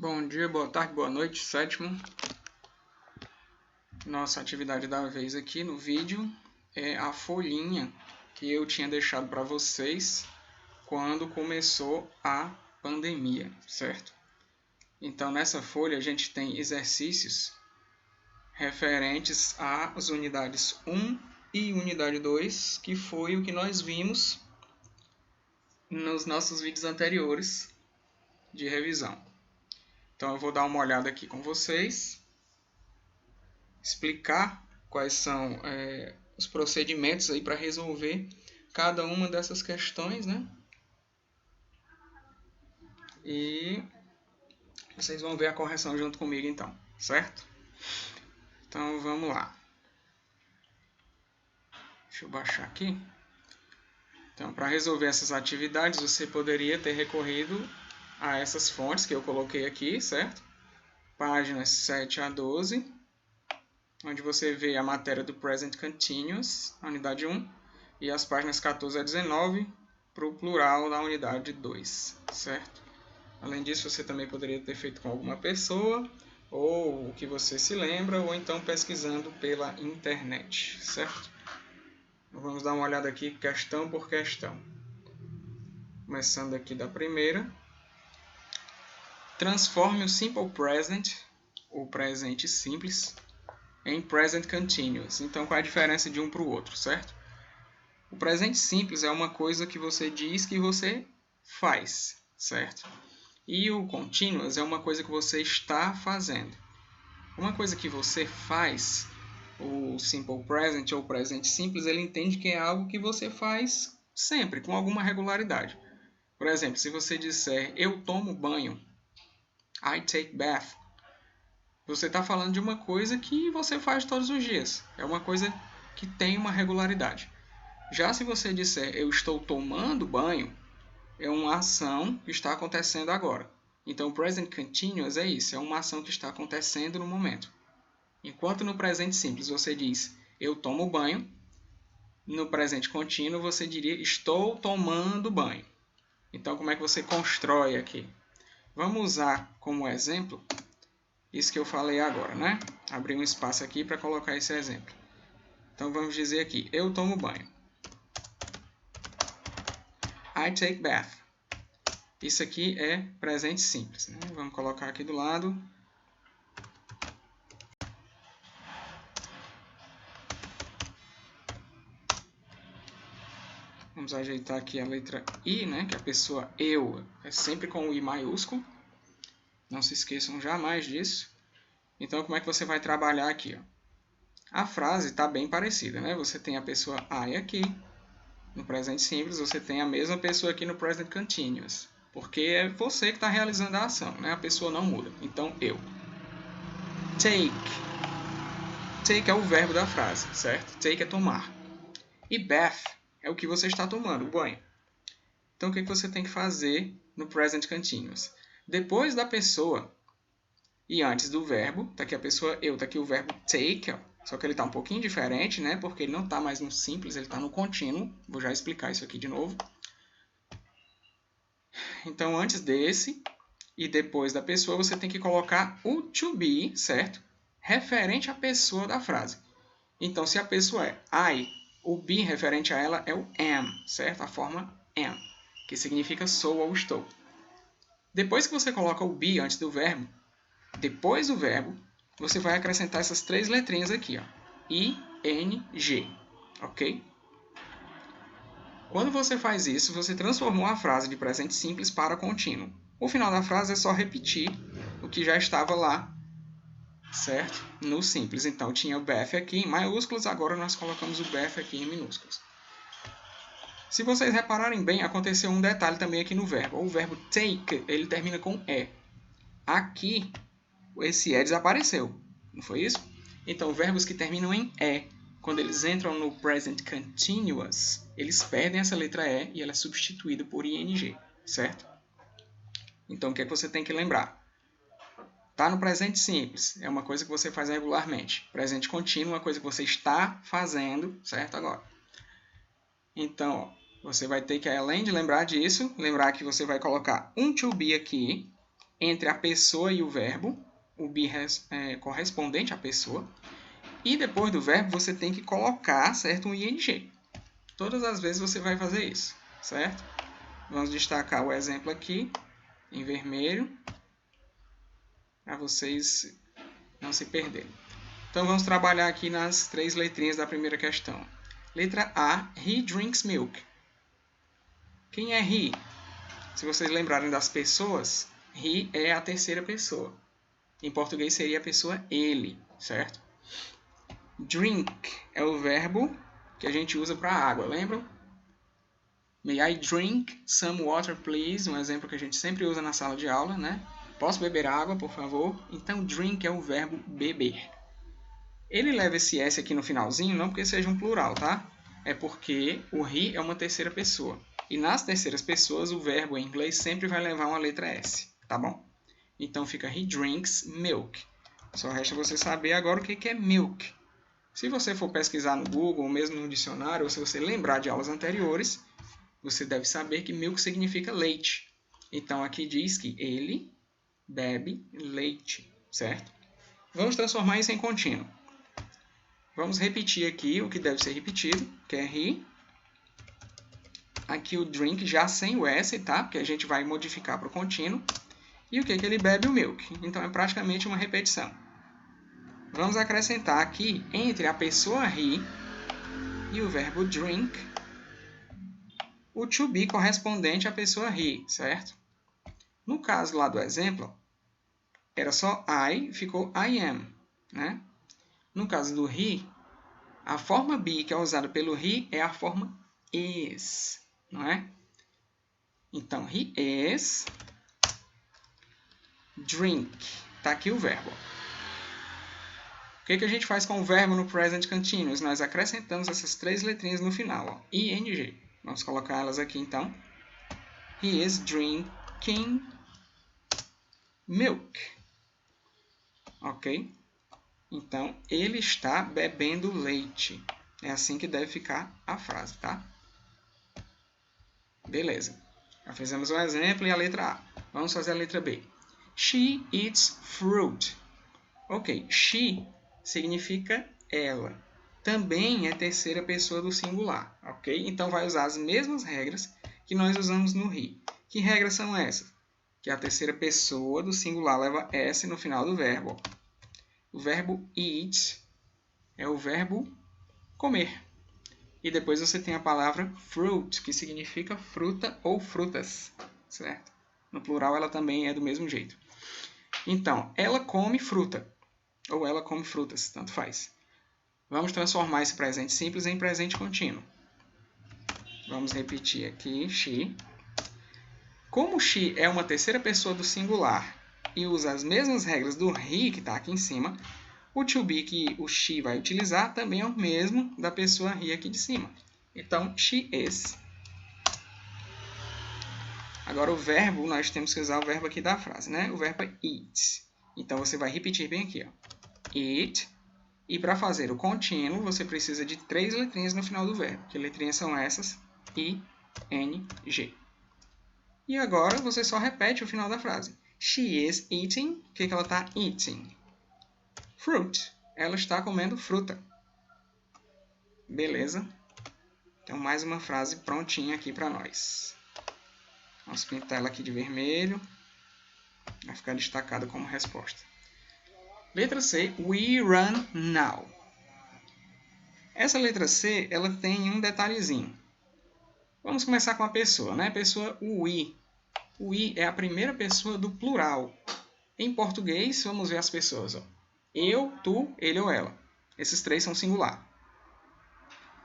Bom dia, boa tarde, boa noite, sétimo. Nossa atividade da vez aqui no vídeo é a folhinha que eu tinha deixado para vocês quando começou a pandemia, certo? Então nessa folha a gente tem exercícios referentes às unidades 1 e unidade 2, que foi o que nós vimos nos nossos vídeos anteriores de revisão. Então eu vou dar uma olhada aqui com vocês, explicar quais são os procedimentos aí para resolver cada uma dessas questões, né? E vocês vão ver a correção junto comigo então, certo? Então vamos lá. Deixa eu baixar aqui. Então, para resolver essas atividades, você poderia ter recorrido a essas fontes que eu coloquei aqui, certo? Páginas 7 a 12, onde você vê a matéria do Present Continuous, a unidade 1, e as páginas 14 a 19 para o plural da unidade 2, certo? Além disso, você também poderia ter feito com alguma pessoa, ou o que você se lembra, ou então pesquisando pela internet, certo? Vamos dar uma olhada aqui questão por questão. Começando aqui da primeira. Transforme o Simple Present, o presente simples, em Present Continuous. Então, qual é a diferença de um para o outro, certo? O presente simples é uma coisa que você diz que você faz, certo? E o Continuous é uma coisa que você está fazendo. Uma coisa que você faz, o Simple Present ou presente simples, ele entende que é algo que você faz sempre, com alguma regularidade. Por exemplo, se você disser, eu tomo banho, I take bath, você está falando de uma coisa que você faz todos os dias. É uma coisa que tem uma regularidade. Já se você disser, eu estou tomando banho, é uma ação que está acontecendo agora. Então, o present continuous é isso, é uma ação que está acontecendo no momento. Enquanto no presente simples você diz, eu tomo banho, no presente contínuo você diria, estou tomando banho. Então, como é que você constrói aqui? Vamos usar como exemplo isso que eu falei agora, né? Abrir um espaço aqui para colocar esse exemplo. Então, vamos dizer aqui, eu tomo banho. I take bath. Isso aqui é presente simples, né? Vamos colocar aqui do lado. Vamos ajeitar aqui a letra I, né? Que a pessoa eu é sempre com o I maiúsculo. Não se esqueçam jamais disso. Então, como é que você vai trabalhar aqui? Ó? A frase está bem parecida, né? Você tem a pessoa I aqui, no presente simples. Você tem a mesma pessoa aqui no present continuous. Porque é você que está realizando a ação, né? A pessoa não muda. Então, eu. Take. Take é o verbo da frase, certo? Take é tomar. E bath é o que você está tomando, o banho. Então, o que você tem que fazer no present continuous? Depois da pessoa e antes do verbo, está aqui a pessoa eu, está aqui o verbo take, ó, só que ele está um pouquinho diferente, né? Porque ele não está mais no simples, ele está no contínuo. Vou já explicar isso aqui de novo. Então, antes desse e depois da pessoa, você tem que colocar o to be, certo? Referente à pessoa da frase. Então, se a pessoa é I, o be referente a ela é o am, certo? A forma am, que significa sou ou estou. Depois que você coloca o be antes do verbo, depois do verbo, você vai acrescentar essas três letrinhas aqui, ó, I, N, G, ok? Quando você faz isso, você transformou a frase de presente simples para contínuo. O final da frase é só repetir o que já estava lá, certo? No simples. Então, tinha o bath aqui em maiúsculos, agora nós colocamos o bath aqui em minúsculos. Se vocês repararem bem, aconteceu um detalhe também aqui no verbo. O verbo take, ele termina com E. Aqui, esse E desapareceu, não foi isso? Então, verbos que terminam em E, quando eles entram no present continuous, eles perdem essa letra E e ela é substituída por ING, certo? Então, o que é que você tem que lembrar? Está no presente simples, é uma coisa que você faz regularmente. Presente contínuo é uma coisa que você está fazendo, certo? Agora. Então, ó, você vai ter que, além de lembrar disso, lembrar que você vai colocar um to be aqui, entre a pessoa e o verbo, o be correspondente à pessoa, e depois do verbo você tem que colocar, certo, um ing. Todas as vezes você vai fazer isso, certo? Vamos destacar o exemplo aqui, em vermelho, para vocês não se perderem. Então vamos trabalhar aqui nas 3 letrinhas da primeira questão. Letra A, he drinks milk. Quem é he? Se vocês lembrarem das pessoas, he é a terceira pessoa. Em português seria a pessoa ele, certo? Drink é o verbo que a gente usa para água, lembram? May I drink some water, please? Um exemplo que a gente sempre usa na sala de aula, né? Posso beber água, por favor? Então, drink é o verbo beber. Ele leva esse S aqui no finalzinho, não porque seja um plural, tá? É porque o he é uma terceira pessoa. E nas terceiras pessoas, o verbo em inglês sempre vai levar uma letra S, tá bom? Então, fica he drinks milk. Só resta você saber agora o que é milk. Se você for pesquisar no Google, ou mesmo no dicionário, ou se você lembrar de aulas anteriores, você deve saber que milk significa leite. Então, aqui diz que ele bebe leite, certo? Vamos transformar isso em contínuo. Vamos repetir aqui o que deve ser repetido, que é he. Aqui o drink já sem o S, tá? Porque a gente vai modificar para o contínuo. E o que ele bebe? O milk. Então, é praticamente uma repetição. Vamos acrescentar aqui, entre a pessoa he e o verbo drink, o to be correspondente à pessoa he, certo? No caso lá do exemplo, era só I, ficou I am, né? No caso do he, a forma be que é usada pelo he é a forma is, não é? Então, he is drink. Está aqui o verbo. O que a gente faz com o verbo no present continuous? Nós acrescentamos essas 3 letrinhas no final, ó, ing. Vamos colocar elas aqui, então. He is drinking milk. Ok? Então, ele está bebendo leite. É assim que deve ficar a frase, tá? Beleza. Já fizemos um exemplo e a letra A. Vamos fazer a letra B. She eats fruit. Ok, she significa ela. Também é terceira pessoa do singular, ok? Então, vai usar as mesmas regras que nós usamos no he. Que regras são essas? Que a terceira pessoa do singular leva S no final do verbo. O verbo eat é o verbo comer. E depois você tem a palavra fruit, que significa fruta ou frutas, certo? No plural, ela também é do mesmo jeito. Então, ela come fruta, ou ela come frutas, tanto faz. Vamos transformar esse presente simples em presente contínuo. Vamos repetir aqui, she. Como she é uma terceira pessoa do singular e usa as mesmas regras do he, que está aqui em cima, o to be que o she vai utilizar também é o mesmo da pessoa he aqui de cima. Então, she is. Agora, o verbo, nós temos que usar o verbo aqui da frase, né? O verbo é eat. Então, você vai repetir bem aqui, ó. Eat. E para fazer o contínuo, você precisa de 3 letrinhas no final do verbo. Que letrinhas são essas? I, N, G. E agora, você só repete o final da frase. She is eating. O que ela está eating? Fruit. Ela está comendo fruta. Beleza? Então, mais uma frase prontinha aqui para nós. Vamos pintar ela aqui de vermelho. Vai ficar destacada como resposta. Letra C, we run now. Essa letra C, ela tem um detalhezinho. Vamos começar com a pessoa, né? Pessoa we. O we é a primeira pessoa do plural. Em português, vamos ver as pessoas. Ó. Eu, tu, ele ou ela. Esses 3 são singular.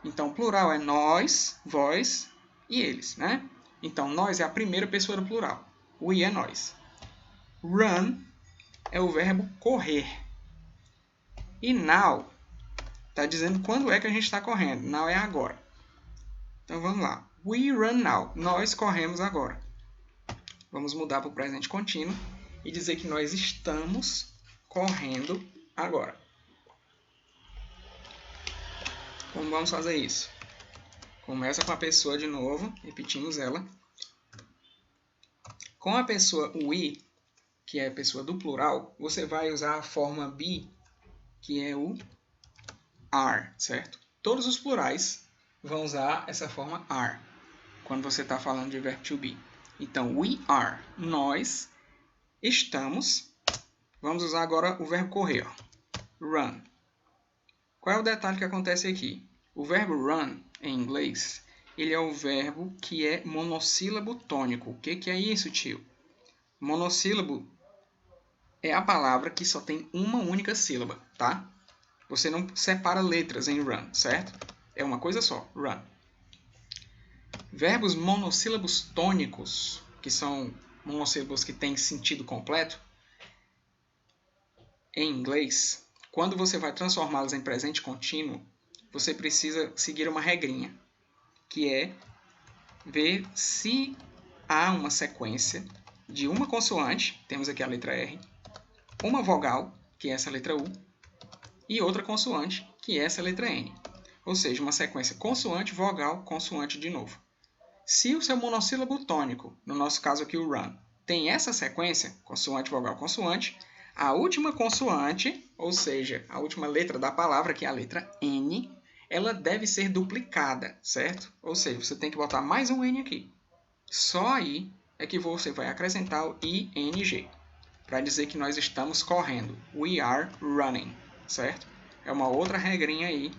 Então, plural é nós, vós e eles, né? Então, nós é a primeira pessoa do plural. We é nós. Run é o verbo correr. E now está dizendo quando é que a gente está correndo. Now é agora. Então vamos lá. We run now. Nós corremos agora. Vamos mudar para o presente contínuo e dizer que nós estamos correndo agora. Como vamos fazer isso? Começa com a pessoa de novo. Repetimos ela. Com a pessoa we, que é a pessoa do plural, você vai usar a forma be, que é o are, certo? Todos os plurais vão usar essa forma are, quando você está falando de verbo to be. Então, we are, nós estamos. Vamos usar agora o verbo correr, ó. Run. Qual é o detalhe que acontece aqui? O verbo run, em inglês, ele é o verbo que é monossílabo tônico. O que é isso, tio? Monossílabo é a palavra que só tem uma única sílaba, tá? Você não separa letras em run, certo? É uma coisa só, run. Verbos monossílabos tônicos, que são monossílabos que têm sentido completo, em inglês, quando você vai transformá-los em presente contínuo, você precisa seguir uma regrinha, que é ver se há uma sequência de uma consoante, temos aqui a letra R, uma vogal, que é essa letra U, e outra consoante, que é essa letra N. Ou seja, uma sequência consoante, vogal, consoante de novo. Se o seu monossílabo tônico, no nosso caso aqui o run, tem essa sequência, consoante, vogal, consoante, a última consoante, ou seja, a última letra da palavra, que é a letra N, ela deve ser duplicada, certo? Ou seja, você tem que botar mais um N aqui. Só aí é que você vai acrescentar o ING, para dizer que nós estamos correndo. We are running, certo? É uma outra regrinha aí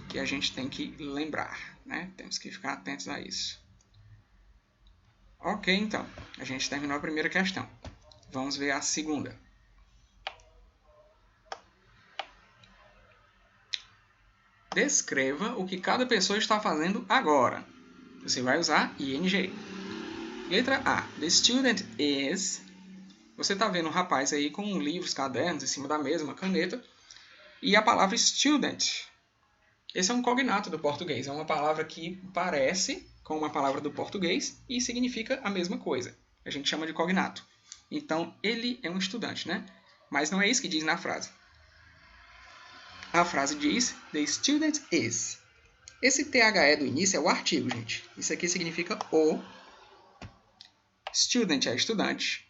que a gente tem que lembrar, né? Temos que ficar atentos a isso. Ok, então, a gente terminou a primeira questão. Vamos ver a segunda. Descreva o que cada pessoa está fazendo agora. Você vai usar ING. Letra A. The student is... Você está vendo um rapaz aí com livros, cadernos em cima da mesa, uma caneta. E a palavra student. Esse é um cognato do português. É uma palavra que parece com uma palavra do português e significa a mesma coisa. A gente chama de cognato. Então, ele é um estudante, né? Mas não é isso que diz na frase. A frase diz, the student is. Esse THE do início é o artigo, gente. Isso aqui significa o. Student é estudante.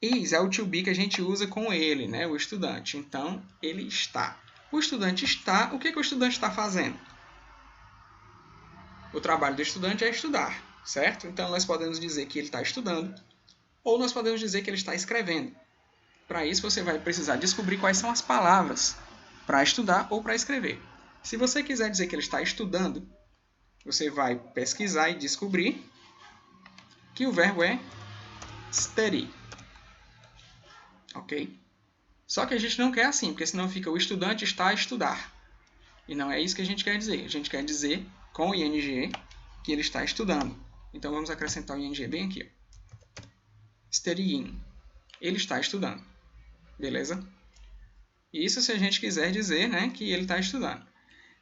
Is é o to be que a gente usa com ele, né? O estudante. Então, ele está. O estudante está. O que o estudante está fazendo? O trabalho do estudante é estudar, certo? Então, nós podemos dizer que ele está estudando, ou nós podemos dizer que ele está escrevendo. Para isso, você vai precisar descobrir quais são as palavras para estudar ou para escrever. Se você quiser dizer que ele está estudando, você vai pesquisar e descobrir que o verbo é study. Ok? Só que a gente não quer assim, porque senão fica o estudante está a estudar. E não é isso que a gente quer dizer. A gente quer dizer com o ING que ele está estudando. Então vamos acrescentar o ING bem aqui. Ó. Studying. Ele está estudando. Beleza? Isso se a gente quiser dizer, né, que ele está estudando.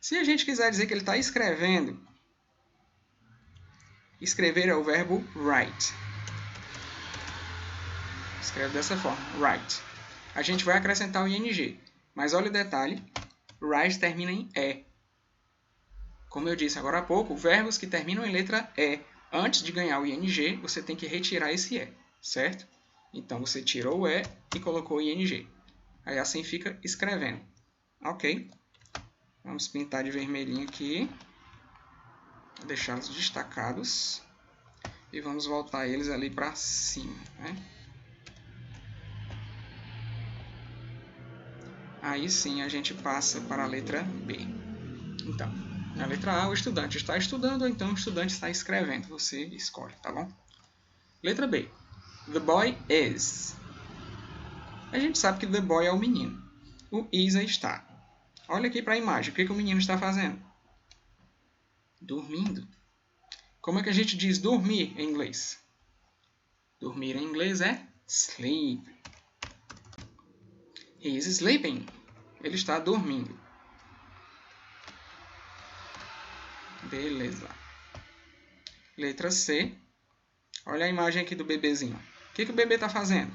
Se a gente quiser dizer que ele está escrevendo, escrever é o verbo write. Escreve dessa forma, write. A gente vai acrescentar o ING. Mas olha o detalhe, write termina em E. Como eu disse agora há pouco, verbos que terminam em letra E, antes de ganhar o ING, você tem que retirar esse E, certo? Então, você tirou o E e colocou o ING. Aí assim fica escrevendo. Ok? Vamos pintar de vermelhinho aqui. Deixá-los destacados. E vamos voltar eles ali para cima, né? Aí sim a gente passa para a letra B. Então, na letra A, o estudante está estudando, ou então o estudante está escrevendo. Você escolhe, tá bom? Letra B. The boy is. A gente sabe que the boy é o menino. O is é está. Olha aqui para a imagem. O que o menino está fazendo? Dormindo. Como é que a gente diz dormir em inglês? Dormir em inglês é sleep. He is sleeping. Ele está dormindo. Beleza. Letra C. Olha a imagem aqui do bebezinho. O que o bebê está fazendo?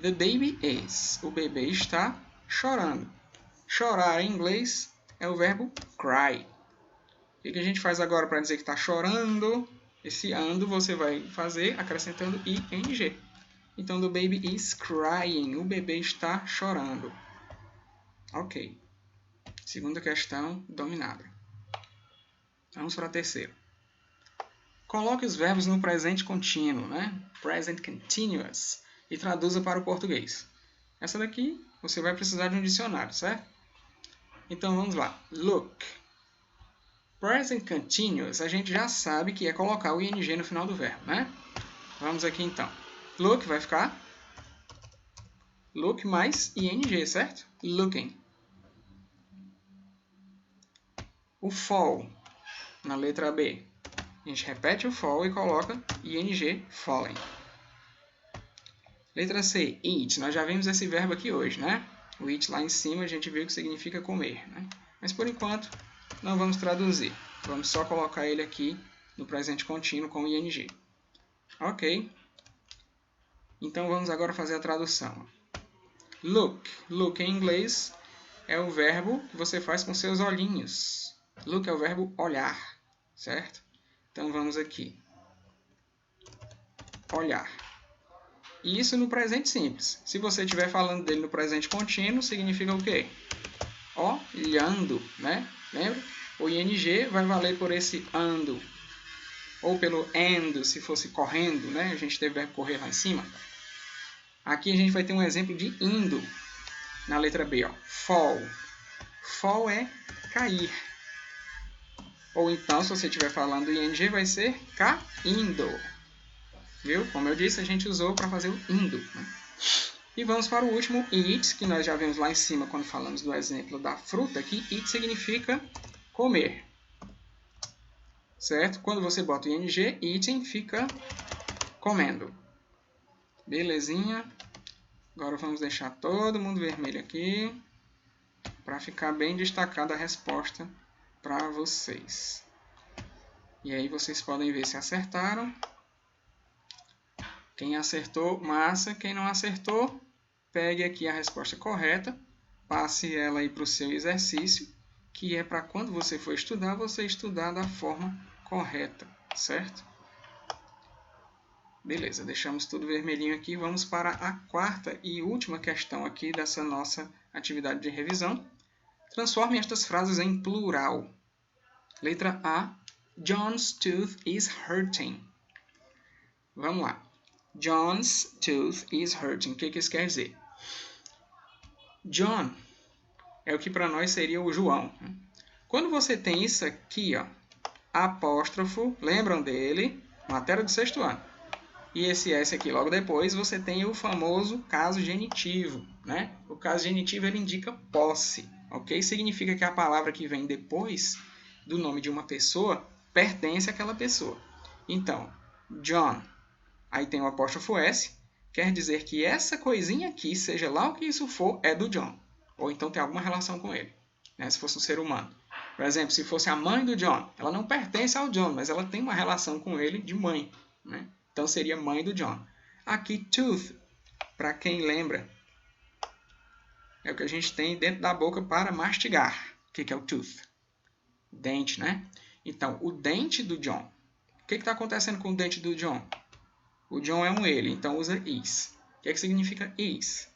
The baby is. O bebê está chorando. Chorar em inglês é o verbo cry. O que a gente faz agora para dizer que está chorando? Esse ando você vai fazer acrescentando ing. Então, the baby is crying. O bebê está chorando. Ok. Segunda questão dominada. Vamos para a terceira. Coloque os verbos no presente contínuo, né? Present continuous. E traduza para o português. Essa daqui você vai precisar de um dicionário, certo? Então vamos lá. Look. Present continuous, a gente já sabe que é colocar o ing no final do verbo, né? Vamos aqui então. Look vai ficar look mais ing, certo? Looking. O fall, na letra B. A gente repete o fall e coloca ing, falling. Letra C, eat. Nós já vimos esse verbo aqui hoje, né? O eat lá em cima a gente viu que significa comer, né? Mas por enquanto não vamos traduzir. Vamos só colocar ele aqui no presente contínuo com ing. Ok. Então vamos agora fazer a tradução. Look. Look em inglês é o verbo que você faz com seus olhinhos. Look é o verbo olhar, certo? Então vamos aqui. Olhar. E isso no presente simples. Se você estiver falando dele no presente contínuo, significa o quê? Olhando, né? Lembra? O ing vai valer por esse ando. Ou pelo ando, se fosse correndo, né? A gente teve o verbo correr lá em cima. Aqui a gente vai ter um exemplo de indo. Na letra B, ó. Fall. Fall é cair. Ou então, se você estiver falando ing, vai ser caindo. Viu? Como eu disse, a gente usou para fazer o indo. Né? E vamos para o último, eat, que nós já vimos lá em cima quando falamos do exemplo da fruta, que eat significa comer. Certo? Quando você bota o ing, eating fica comendo. Belezinha? Agora vamos deixar todo mundo vermelho aqui, para ficar bem destacada a resposta para vocês. E aí vocês podem ver se acertaram. Quem acertou, massa. Quem não acertou, pegue aqui a resposta correta, passe ela aí para o seu exercício, que é para quando você for estudar, você estudar da forma correta, certo? Beleza, deixamos tudo vermelhinho aqui. Vamos para a quarta e última questão aqui dessa nossa atividade de revisão. Transforme estas frases em plural. Letra A. John's tooth is hurting. Vamos lá. John's tooth is hurting. O que isso quer dizer? John é o que para nós seria o João. Quando você tem isso aqui, ó, apóstrofo, lembram dele? Matéria do sexto ano. E esse S aqui logo depois, você tem o famoso caso genitivo, né? O caso genitivo ele indica posse, ok? Significa que a palavra que vem depois do nome de uma pessoa pertence àquela pessoa. Então, John, aí tem o apóstrofo S, quer dizer que essa coisinha aqui, seja lá o que isso for, é do John. Ou então tem alguma relação com ele, né? Se fosse um ser humano. Por exemplo, se fosse a mãe do John, ela não pertence ao John, mas ela tem uma relação com ele de mãe, né? Então seria mãe do John. Aqui, tooth, para quem lembra, é o que a gente tem dentro da boca para mastigar. O que é o tooth? Dente, né? Então, o dente do John. O que está acontecendo com o dente do John? O John é um ele, então usa is. O que significa is?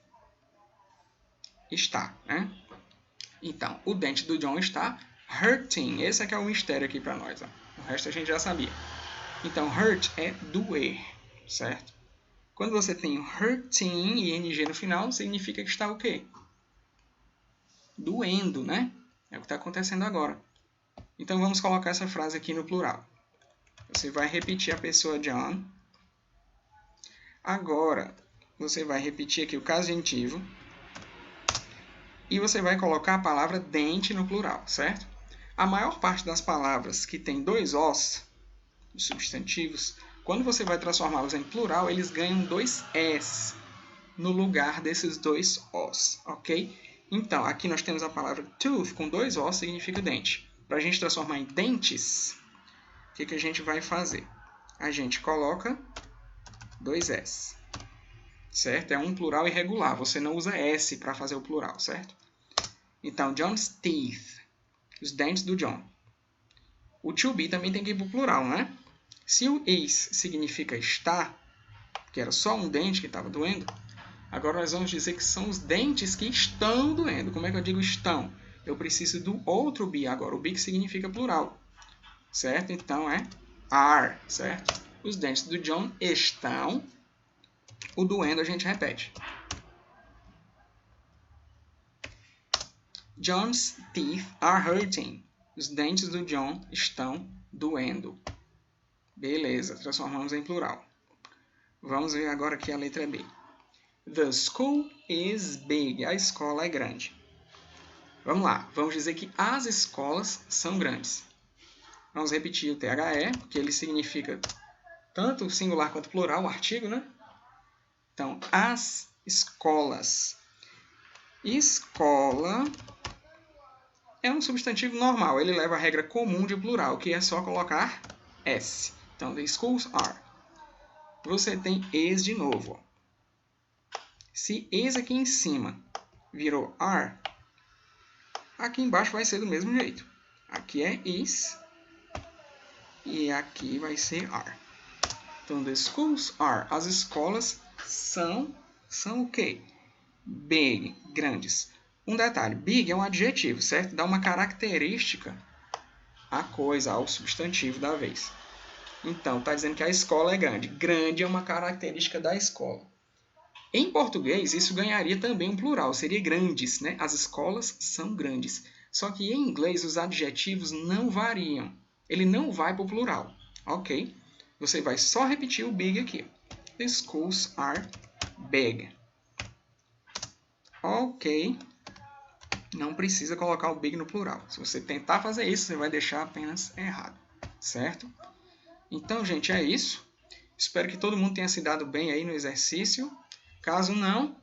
Está, né? Então, o dente do John está hurting. Esse aqui é o mistério aqui para nós. Ó. O resto a gente já sabia. Então, hurt é doer, certo? Quando você tem hurting e ing no final, significa que está o quê? Doendo, né? É o que está acontecendo agora. Então, vamos colocar essa frase aqui no plural. Você vai repetir a pessoa John. Agora, você vai repetir aqui o caso genitivo. E você vai colocar a palavra dente no plural, certo? A maior parte das palavras que tem dois Os, os substantivos, quando você vai transformá-los em plural, eles ganham dois S no lugar desses dois Os, ok? Então, aqui nós temos a palavra tooth, com dois Os, significa dente. Para a gente transformar em dentes, o que a gente vai fazer? A gente coloca dois S, certo? É um plural irregular, você não usa S para fazer o plural, certo? Então, John's teeth, os dentes do John. O to be também tem que ir para o plural, né? Se o is significa estar, o porque era só um dente que estava doendo. Agora nós vamos dizer que são os dentes que estão doendo. Como é que eu digo estão? Eu preciso do outro be agora. O be que significa plural. Certo? Então é are, certo? Os dentes do John estão. O doendo a gente repete. John's teeth are hurting. Os dentes do John estão doendo. Beleza, transformamos em plural. Vamos ver agora aqui a letra B. The school is big. A escola é grande. Vamos lá, vamos dizer que as escolas são grandes. Vamos repetir o THE, porque ele significa tanto singular quanto plural, o artigo, né? Então, as escolas. Escola é um substantivo normal. Ele leva a regra comum de plural, que é só colocar S. Então, the schools are. Você tem is de novo. Se is aqui em cima virou are, aqui embaixo vai ser do mesmo jeito. Aqui é is e aqui vai ser are. Então, the schools are. As escolas são o quê? Big, grandes. Um detalhe, big é um adjetivo, certo? Dá uma característica à coisa, ao substantivo da vez. Então, está dizendo que a escola é grande. Grande é uma característica da escola. Em português, isso ganharia também um plural, seria grandes, né? As escolas são grandes. Só que em inglês, os adjetivos não variam. Ele não vai para o plural, ok? Você vai só repetir o big aqui. The schools are big. Ok. Não precisa colocar o big no plural. Se você tentar fazer isso, você vai deixar apenas errado, certo? Então, gente, é isso. Espero que todo mundo tenha se dado bem aí no exercício. Caso não,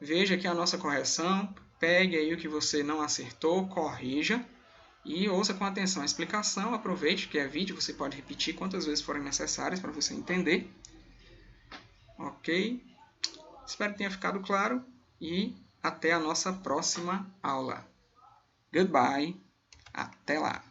veja aqui a nossa correção, pegue aí o que você não acertou, corrija e ouça com atenção a explicação. Aproveite que é vídeo, você pode repetir quantas vezes forem necessárias para você entender. Ok? Espero que tenha ficado claro e até a nossa próxima aula. Goodbye. Até lá.